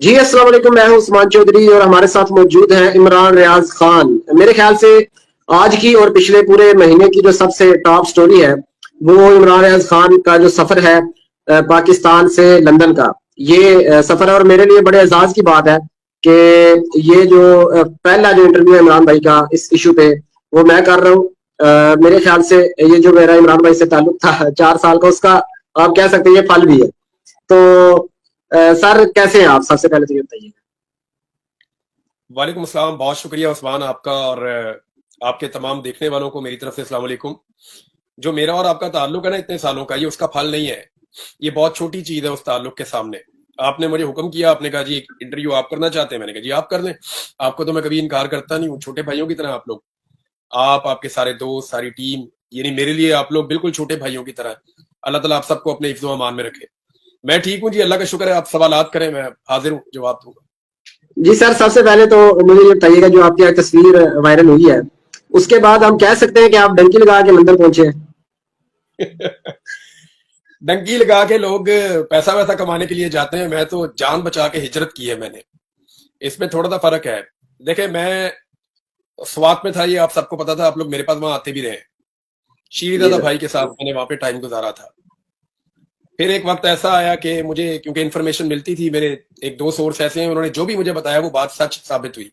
جی السلام علیکم، میں ہوں عثمان چودھری اور ہمارے ساتھ موجود ہیں عمران ریاض خان۔ میرے خیال سے آج کی اور پچھلے پورے مہینے کی جو سب سے ٹاپ سٹوری ہے وہ عمران ریاض خان کا جو سفر ہے پاکستان سے لندن کا، یہ سفر ہے اور میرے لیے بڑے اعزاز کی بات ہے کہ یہ جو پہلا جو انٹرویو ہے عمران بھائی کا اس ایشو پہ وہ میں کر رہا ہوں۔ میرے خیال سے یہ جو میرا عمران بھائی سے تعلق تھا 4 سال کا، اس کا آپ کہہ سکتے ہیں یہ پھل بھی ہے۔ تو سر کیسے ہیں آپ؟ سب سے پہلے تو یہ بتائیے۔ وعلیکم السلام، بہت شکریہ عثمان آپ کا، اور آپ کے تمام دیکھنے والوں کو میری طرف سے السلام علیکم۔ جو میرا اور آپ کا تعلق ہے نا اتنے سالوں کا، یہ اس کا پھل نہیں ہے، یہ بہت چھوٹی چیز ہے اس تعلق کے سامنے۔ آپ نے مجھے حکم کیا، آپ نے کہا جی ایک انٹرویو آپ کرنا چاہتے ہیں، میں نے کہا جی آپ کر لیں، آپ کو تو میں کبھی انکار کرتا نہیں ہوں، چھوٹے بھائیوں کی طرح آپ لوگ، آپ کے سارے دوست، ساری ٹیم، یعنی میرے لیے آپ لوگ بالکل چھوٹے بھائیوں کی طرح۔ اللہ تعالیٰ آپ سب کو اپنے حفظ و امان میں رکھے۔ میں ٹھیک ہوں جی، اللہ کا شکر ہے۔ آپ سوالات کریں، میں حاضر ہوں، جواب دوں گا۔ جی سر، سب سے پہلے تو مجھے یہ بتائیے گا، جو آپ کی تصویر وائرل ہوئی ہے اس کے بعد ہم کہہ سکتے ہیں کہ آپ ڈنکی لگا کے لندن پہنچے ہیں؟ ڈنکی لگا کے لوگ پیسہ ویسا کمانے کے لیے جاتے ہیں، میں تو جان بچا کے ہجرت کی ہے میں نے۔ اس میں تھوڑا سا فرق ہے۔ دیکھیں، میں سوات میں تھا، یہ آپ سب کو پتا تھا، آپ لوگ میرے پاس وہاں آتے بھی رہے۔ شیری جی دادا سر۔ بھائی کے ساتھ میں نے وہاں پہ ٹائم گزارا تھا۔ پھر ایک وقت ایسا آیا کہ مجھے کیونکہ انفارمیشن ملتی تھی، میرے ایک دو سورس ایسے ہیں، انہوں نے جو بھی مجھے بتایا وہ بات سچ ثابت ہوئی۔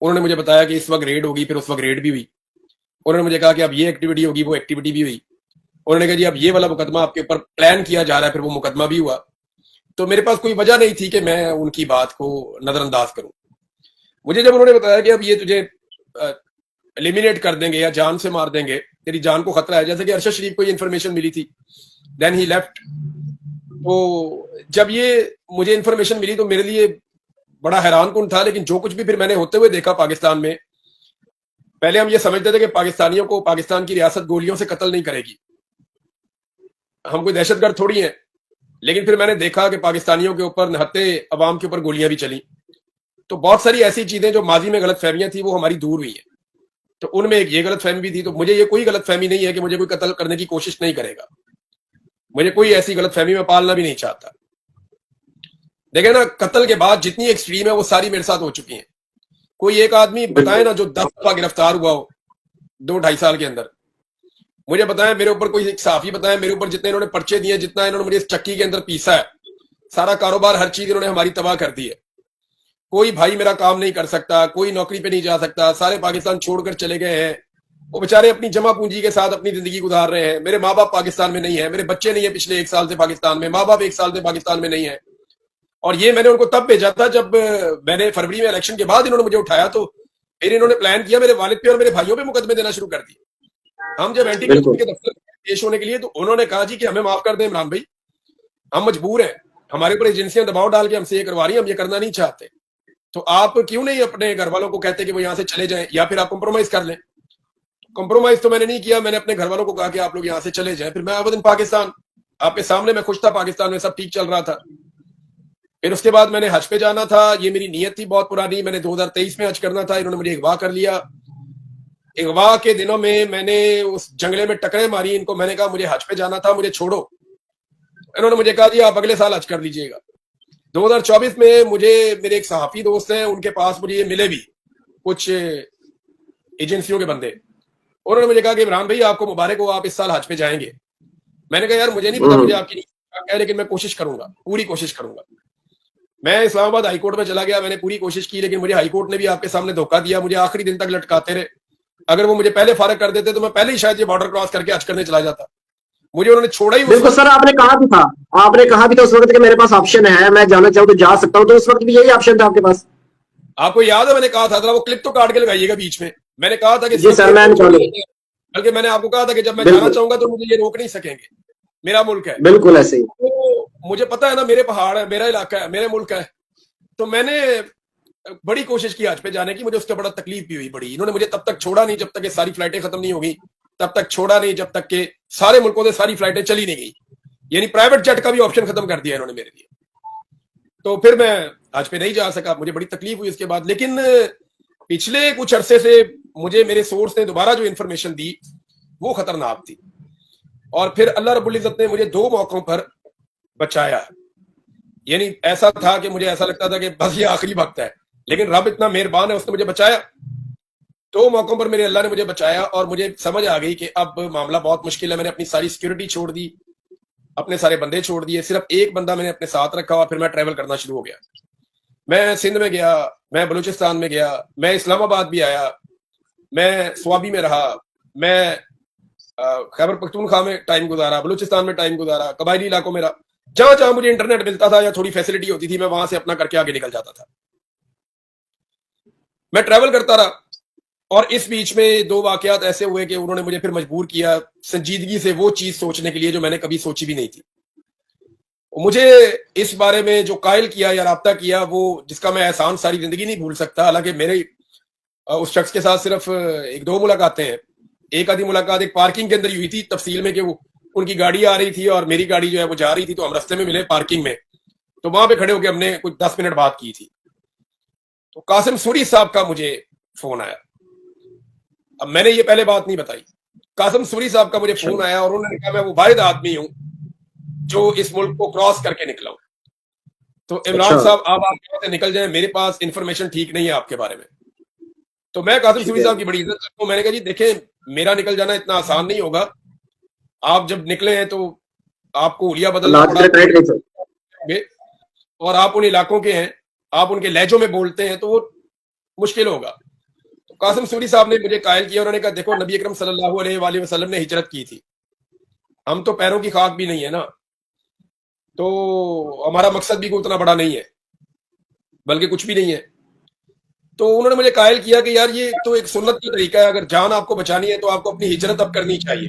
انہوں نے مجھے بتایا کہ اس وقت ریڈ ہوگی، پھر اس وقت ریڈ بھی ہوئی۔ انہوں نے مجھے کہا کہ اب یہ ایکٹیویٹی ہوگی، وہ ایکٹیویٹی بھی ہوئی۔ انہوں نے کہا جی اب یہ والا مقدمہ آپ کے اوپر پلان کیا جا رہا ہے، پھر وہ مقدمہ بھی ہوا۔ تو میرے پاس کوئی وجہ نہیں تھی کہ میں ان کی بات کو نظر انداز کروں۔ مجھے جب انہوں نے بتایا کہ اب یہ تجھے ایلیمینیٹ کر دیں گے یا جان سے مار دیں گے، تیری جان کو خطرہ ہے، جیسے کہ ارشد شریف کو یہ انفارمیشن ملی تھی، دین ہی لیفٹ۔ تو جب یہ مجھے انفارمیشن ملی تو میرے لیے بڑا حیران کن تھا، لیکن جو کچھ بھی پھر میں نے ہوتے ہوئے دیکھا پاکستان میں، پہلے ہم یہ سمجھتے تھے کہ پاکستانیوں کو پاکستان کی ریاست گولیوں سے قتل نہیں کرے گی، ہم کوئی دہشت گرد تھوڑی ہیں۔ لیکن پھر میں نے دیکھا کہ پاکستانیوں کے اوپر، نہتے عوام کے اوپر گولیاں بھی چلیں۔ تو بہت ساری ایسی چیزیں جو ماضی میں غلط فہمیاں تھیں وہ ہماری دور ہوئی ہیں۔ تو ان میں ایک یہ غلط فہمی بھی تھی۔ تو مجھے یہ کوئی غلط فہمی نہیں ہے کہ مجھے کوئی قتل کرنے کی کوشش نہیں کرے گا، مجھے کوئی ایسی غلط فہمی میں پالنا بھی نہیں چاہتا۔ دیکھیں نا، قتل کے بعد جتنی ایکسٹریم ہے وہ ساری میرے ساتھ ہو چکی ہیں۔ کوئی ایک آدمی بتائے نا جو 10 دفعہ گرفتار ہوا ہو 2-2.5 سال کے اندر، مجھے بتائیں میرے اوپر، کوئی صحافی بتائیں میرے اوپر جتنے انہوں نے پرچے دیے، جتنا انہوں نے مجھے اس چکی کے اندر پیسا ہے، سارا کاروبار، ہر چیز انہوں نے ہماری تباہ کر دی ہے۔ کوئی بھائی میرا کام نہیں کر سکتا، کوئی نوکری پہ نہیں جا سکتا، سارے پاکستان چھوڑ کر چلے گئے ہیں۔ وہ بیچارے اپنی جمع پونجی کے ساتھ اپنی زندگی گزار رہے ہیں۔ میرے ماں باپ پاکستان میں نہیں ہیں، میرے بچے نہیں ہیں پچھلے 1 سال سے پاکستان میں، ماں باپ 1 سال سے پاکستان میں نہیں ہیں۔ اور یہ میں نے ان کو تب بھیجا تھا جب میں نے فروری میں الیکشن کے بعد انہوں نے مجھے اٹھایا، تو پھر انہوں نے پلان کیا میرے والد پہ اور میرے بھائیوں پہ مقدمے دینا شروع کر دیے۔ ہم جب اینٹی کرپشن کے دفتر پیش ہونے کے لیے، تو انہوں نے کہا جی کہ ہمیں معاف کر دیں عمران بھائی، ہم مجبور ہیں، ہمارے اوپر ایجنسیاں دباؤ ڈال کے ہم سے یہ کروا رہی ہیں، ہم یہ کرنا نہیں چاہتے۔ تو آپ کیوں نہیں اپنے گھر والوں کو کہتے کہ وہ یہاں سے چلے جائیں، یا پھر آپ کمپرومائز کر لیں۔ کمپرومائز تو میں نے نہیں کیا، میں نے اپنے گھر والوں کو کہا کہ آپ لوگ یہاں سے چلے جائیں۔ پھر میں آبدن پاکستان، آپ کے سامنے میں خوش تھا، پاکستان میں سب ٹھیک چل رہا تھا۔ پھر اس کے بعد میں نے حج پہ جانا تھا، یہ میری نیت تھی بہت پرانی، میں نے 2023 میں حج کرنا تھا، انہوں نے مجھے اغوا کر لیا۔ اغوا کے دنوں میں نے اس جنگلے میں ٹکریں ماری ان کو، میں نے کہا مجھے حج پہ جانا تھا، مجھے چھوڑو۔ انہوں نے مجھے کہا جی آپ اگلے سال حج کر لیجئے گا۔ 2024 میں مجھے میرے ایک صحافی دوست ہیں، ان کے پاس مجھے یہ ملے بھی کچھ ایجنسیوں کے بندے، انہوں نے مجھے کہا کہ عمران بھائی آپ کو مبارک ہو، آپ اس سال حج پہ جائیں گے۔ میں نے کہا یار مجھے نہیں پتا، مجھے آپ کی نہیں، لیکن میں کوشش کروں گا، پوری کوشش کروں گا۔ میں اسلام آباد ہائی کورٹ میں چلا گیا، میں نے پوری کوشش کی، لیکن مجھے ہائی کورٹ نے بھی آپ کے سامنے دھوکہ دیا، مجھے آخری دن تک لٹکاتے رہے۔ اگر وہ مجھے پہلے فارغ کر دیتے تو میں پہلے ہی شاید یہ بارڈر کراس کر کے حج کرنے چلا جاتا۔ مجھے انہوں نے چھوڑا ہی اس بالکل وقت۔ سر، آپ نے کہا بھی تھا، آپ نے کہا بھی تھا اس وقت کہ میرے پاس آپشن ہے، میں جانا چاہوں تو جا سکتا ہوں، تو اس وقت بھی یہی آپشن تھا آپ کے پاس؟ آپ کو یاد ہے میں نے کہا تھا، ذرا وہ کلپ تو کاٹ کے لگائیے گا بیچ میں نے کہا تھا کہ جی صرف سر، میں ایئرپورٹ نکالوں، بلکہ میں نے آپ کو کہا تھا کہ جب میں جانا بالکل چاہوں گا تو مجھے یہ روک نہیں سکیں گے، میرا ملک ہے۔ بالکل ایسے ہی۔ تو مجھے پتا ہے نا، میرے پہاڑ ہے، میرا علاقہ ہے، میرے ملک ہے۔ تو میں نے بڑی کوشش کی حج پہ جانے کی، مجھے اس کا بڑا تکلیف بھی ہوئی بڑی۔ انہوں نے مجھے تب تک چھوڑا نہیں جب تک کہ ساری فلائٹیں ختم نہیں ہوگی، تب تک چھوڑا نہیں جب تک کہ سارے ملکوں سے ساری فلائٹیں چلی نہیں گئی، یعنی پرائیویٹ جیٹ کا بھی آپشن ختم کر دیا انہوں نے میرے لیے۔ تو پھر میں حج پہ نہیں جا سکا، مجھے بڑی تکلیف ہوئی اس کے بعد۔ لیکن پچھلے کچھ عرصے سے مجھے میرے سورس نے دوبارہ جو انفارمیشن دی وہ خطرناک تھی، اور پھر اللہ رب العزت نے مجھے 2 موقعوں پر بچایا۔ یعنی ایسا تھا کہ مجھے ایسا لگتا تھا کہ بس یہ آخری وقت ہے، لیکن رب اتنا مہربان ہے، اس نے مجھے بچایا. 2 موقعوں پر میرے اللہ نے مجھے بچایا اور مجھے سمجھ آ گئی کہ اب معاملہ بہت مشکل ہے. میں نے اپنی ساری سیکورٹی چھوڑ دی، اپنے سارے بندے چھوڑ دیے، صرف ایک بندہ میں نے اپنے ساتھ رکھا اور پھر میں ٹریول کرنا شروع ہو گیا. میں سندھ میں گیا، میں بلوچستان میں گیا، میں اسلام آباد بھی آیا، میں سوابی میں رہا، میں خیبر پختونخوا میں ٹائم گزارا، بلوچستان میں ٹائم گزارا، قبائلی علاقوں میں رہا. جہاں جہاں مجھے انٹرنیٹ ملتا تھا یا تھوڑی فیسلٹی ہوتی تھی میں وہاں سے اپنا کر کے آگے نکل جاتا تھا. میں ٹریول کرتا رہا اور اس بیچ میں 2 واقعات ایسے ہوئے کہ انہوں نے مجھے پھر مجبور کیا سنجیدگی سے وہ چیز سوچنے کے لیے جو میں نے کبھی سوچی بھی نہیں تھی. مجھے اس بارے میں جو قائل کیا یا رابطہ کیا وہ جس کا میں احسان ساری زندگی نہیں بھول سکتا. حالانکہ میرے اس شخص کے ساتھ صرف 1-2 ملاقاتیں ہیں. ایک آدھی ملاقات ایک پارکنگ کے اندر ہوئی تھی تفصیل میں کہ وہ ان کی گاڑی آ رہی تھی اور میری گاڑی جو ہے وہ جا رہی تھی، تو ہم رستے میں ملے پارکنگ میں، تو وہاں پہ کھڑے ہو کے ہم نے کچھ 10 منٹ بات کی تھی. تو قاسم سوری صاحب کا مجھے فون آیا. اب میں نے یہ پہلے بات نہیں بتائی. قاسم سوری صاحب کا مجھے فون آیا اور انہوں نے کہا میں وہ واحد آدمی ہوں جو اس ملک کو کراس کر کے نکلا ہوں. تو عمران صاحب آپ یہاں سے نکل جائیں، میرے پاس انفارمیشن ٹھیک نہیں ہے آپ کے بارے میں. تو میں قاسم سوری صاحب کی بڑی عزت کرتا ہوں. میں نے کہا جی دیکھیں میرا نکل جانا اتنا آسان نہیں ہوگا. آپ جب نکلے ہیں تو آپ کو حلیہ بدلنا پڑا اور آپ ان علاقوں کے ہیں، آپ ان کے لہجوں میں بولتے ہیں تو وہ مشکل ہوگا. تو قاسم سوری صاحب نے مجھے قائل کیا، انہوں نے کہا دیکھو نبی اکرم صلی اللہ علیہ وآلہ وسلم نے ہجرت کی تھی، ہم تو پیروں کی خاک بھی نہیں ہے نا، تو ہمارا مقصد بھی کوئی اتنا بڑا نہیں ہے بلکہ کچھ بھی نہیں ہے. تو انہوں نے مجھے قائل کیا کہ یار یہ تو ایک سنت کا طریقہ ہے، اگر جان آپ کو بچانی ہے تو آپ کو اپنی ہجرت اب کرنی چاہیے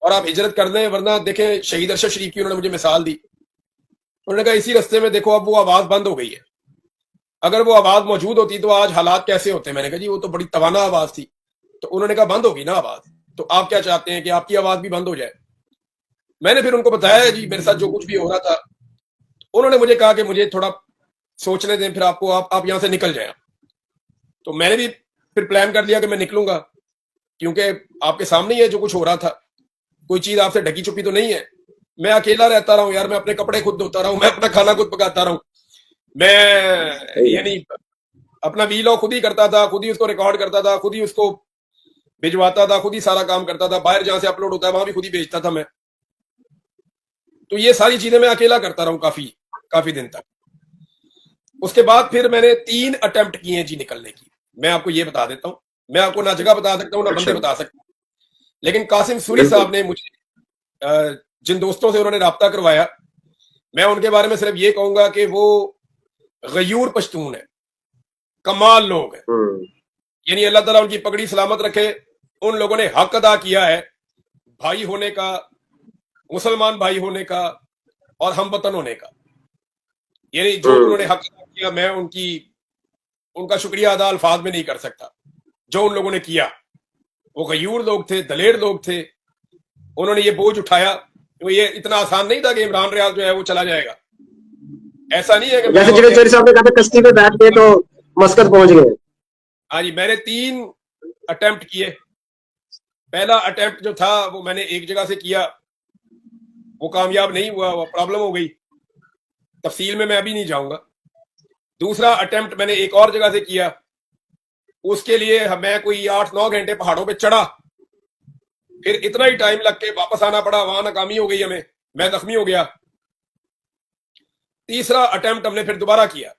اور آپ ہجرت کر دیں، ورنہ دیکھیں شہید ارشد شریف کی انہوں نے مجھے مثال دی. انہوں نے کہا اسی رستے میں دیکھو اب وہ آواز بند ہو گئی ہے، اگر وہ آواز موجود ہوتی تو آج حالات کیسے ہوتے. میں نے کہا جی وہ تو بڑی توانا آواز تھی. تو انہوں نے کہا بند ہوگی نا آواز، تو آپ کیا چاہتے ہیں کہ آپ کی آواز بھی بند ہو جائے. میں نے پھر ان کو بتایا جی میرے ساتھ جو کچھ بھی ہو رہا تھا. انہوں نے مجھے کہا کہ مجھے تھوڑا سوچنے دیں، پھر آپ یہاں سے نکل جائیں. تو میں نے بھی پھر پلان کر لیا کہ میں نکلوں گا، کیونکہ آپ کے سامنے ہی ہے جو کچھ ہو رہا تھا، کوئی چیز آپ سے ڈھکی چھپی تو نہیں ہے. میں اکیلا رہتا رہا ہوں یار، میں اپنے کپڑے خود دھوتا رہا ہوں، میں اپنا کھانا خود پکاتا رہا ہوں، میں یعنی اپنا ویلوگ خود ہی کرتا تھا، خود ہی اس کو ریکارڈ کرتا تھا، خود ہی اس کو بھجواتا تھا، خود ہی سارا کام کرتا تھا، باہر جہاں سے اپلوڈ ہوتا ہے وہاں بھی خود ہی بھیجتا تھا میں. تو یہ ساری چیزیں میں اکیلا کرتا رہا ہوں کافی دن تک. اس کے بعد پھر میں نے 3 اٹمپٹ کیے ہیں جی نکلنے کی. میں آپ کو یہ بتا دیتا ہوں، میں آپ کو نہ جگہ بتا سکتا ہوں نہ بندے بتا سکتا ہوں، لیکن قاسم سوری صاحب نے مجھے جن دوستوں سے انہوں نے رابطہ کروایا، میں ان کے بارے میں صرف یہ کہوں گا کہ وہ غیور پشتون ہے، کمال لوگ ہیں. یعنی اللہ تعالیٰ ان کی پگڑی سلامت رکھے. ان لوگوں نے حق ادا کیا ہے بھائی ہونے کا، مسلمان بھائی ہونے کا اور ہم وطن ہونے کا. یعنی جو انہوں نے حق ادا کیا، میں ان کا شکریہ ادا الفاظ میں نہیں کر سکتا. جو ان لوگوں نے کیا، وہ غیور لوگ تھے، دلیر لوگ تھے. انہوں نے یہ بوجھ اٹھایا. یہ اتنا آسان نہیں تھا کہ عمران ریاض جو ہے وہ چلا جائے گا. ایسا نہیں ہے کہ جیسے جنید چوہدری صاحب نے کہا تھا کشتی پہ بیٹھ کے تو مسقط پہنچ گئے. ہاں جی، میں نے 3 اٹمپٹ کیے. پہلا اٹمپٹ جو تھا وہ میں نے ایک جگہ سے کیا، وہ کامیاب نہیں ہوا، وہ پرابلم ہو گئی، تفصیل میں ابھی نہیں جاؤں گا. دوسرا اٹمپٹ میں نے ایک اور جگہ سے کیا، اس کے لیے میں کوئی 8-9 گھنٹے پہاڑوں پہ چڑھا، پھر اتنا ہی ٹائم لگ کے واپس آنا پڑا، وہاں ناکامی ہو گئی ہمیں، میں زخمی ہو گیا. تیسرا اٹمپٹ ہم نے پھر دوبارہ کیا.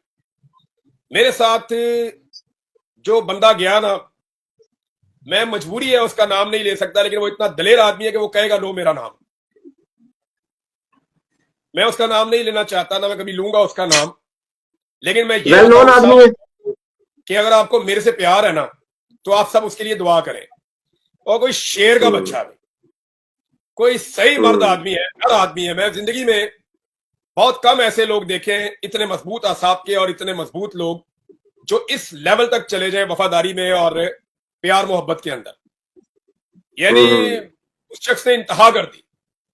میرے ساتھ جو بندہ گیا نا، میں مجبوری ہے اس کا نام نہیں لے سکتا، لیکن وہ اتنا دلیر آدمی ہے کہ وہ کہے گا لو میرا نام. میں اس کا نام نہیں لینا چاہتا، نہ میں کبھی لوں گا اس کا نام، لیکن میں یہ کہ اگر آپ کو میرے سے پیار ہے نا تو آپ سب اس کے لیے دعا کریں. اور کوئی شیر کا بچہ نہیں، کوئی صحیح مرد آدمی ہے، ہر آدمی ہے. میں زندگی میں بہت کم ایسے لوگ دیکھے ہیں اتنے مضبوط اعصاب کے اور اتنے مضبوط لوگ جو اس لیول تک چلے جائیں وفاداری میں اور پیار محبت کے اندر. یعنی اس شخص نے انتہا کر دی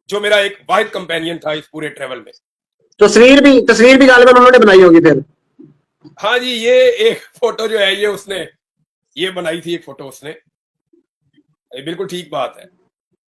جو میرا ایک واحد کمپینین تھا اس پورے ٹریول میں. تصویر بھی غالباً انہوں نے بنائی ہوگی پھر. ہاں جی، یہ ایک فوٹو جو ہے یہ اس نے یہ بنائی تھی، ایک فوٹو اس نے. بالکل ٹھیک بات ہے.